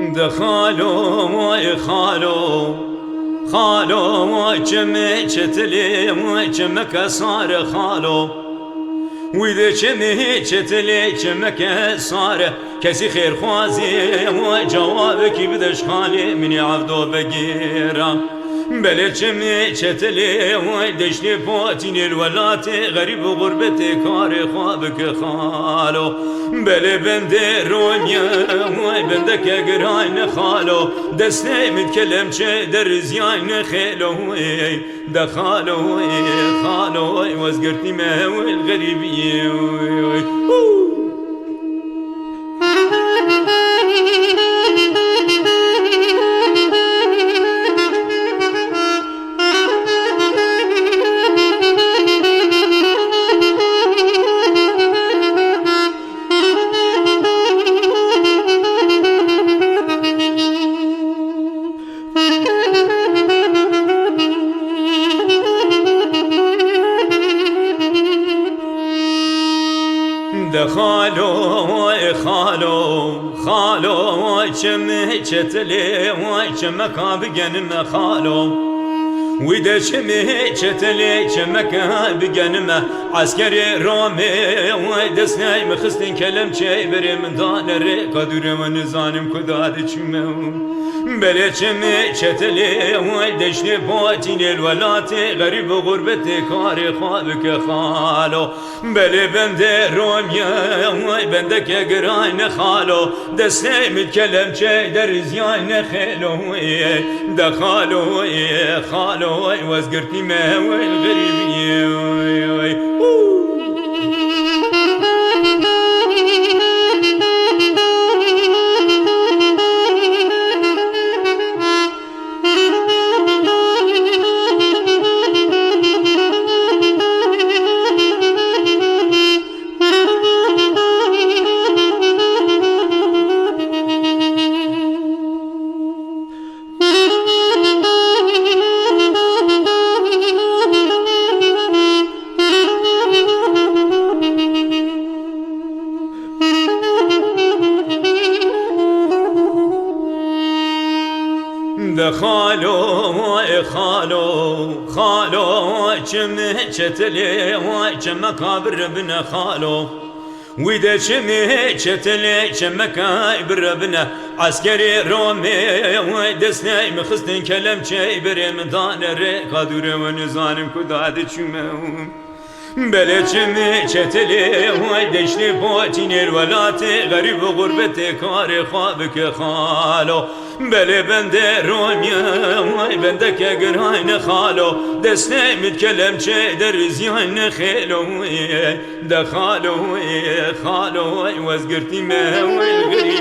دخالو وای خالو خالو وای چمه چتلی وای چمه کسار خالو ویده چمه چتلی چمه کسار کسی خیر خوازی وای جواب کی بدش خالی منی عبدو بگیرم بله چمه چتلی وای دشتی پاتین الولات غریب و غربت کار خواب که خالو بله بنده رونیا وای بنده که گران خالو دسته متکلم چه در زیان خیلو وای دخالو وای خالو وای وزگرتی ما وای الغریبی وای دخالو وای خالو خالو وای چمه چتلی وای چمه کابگنم خالو ویده چمه چتلی چمه کابگنم عسکری رومی وای دستنای مخستین کلم چه بری من دانر قدر من زانم کداد چمه بله چمه چتلی وای دشتی پاتین الولات غریب و غربت کار خواب که خالو بله بنده رومیا وای بنده که گران خالو دسته متکلم چه در زیان خیلو دخالو خالو وزگرتی ما وای الغریبی وای دخالو وای خالو خالو وای چمه چتلی وای چمه کابر بنا خالو ویده چمه چتلی چمه کابر بنا عسکری رومی وای دستنای مخستن کلم چه بری مدان ری قدر و نزانم کداد چمه بله چمه چتلی وای دشتی پاتین الولات غریب و غربت کار خواب که خالو بله بنده رومیا وای بنده که گران خالو دسته متکلم چه در زیان خیلو دخالو خالو وزگرتی ما وای الغریب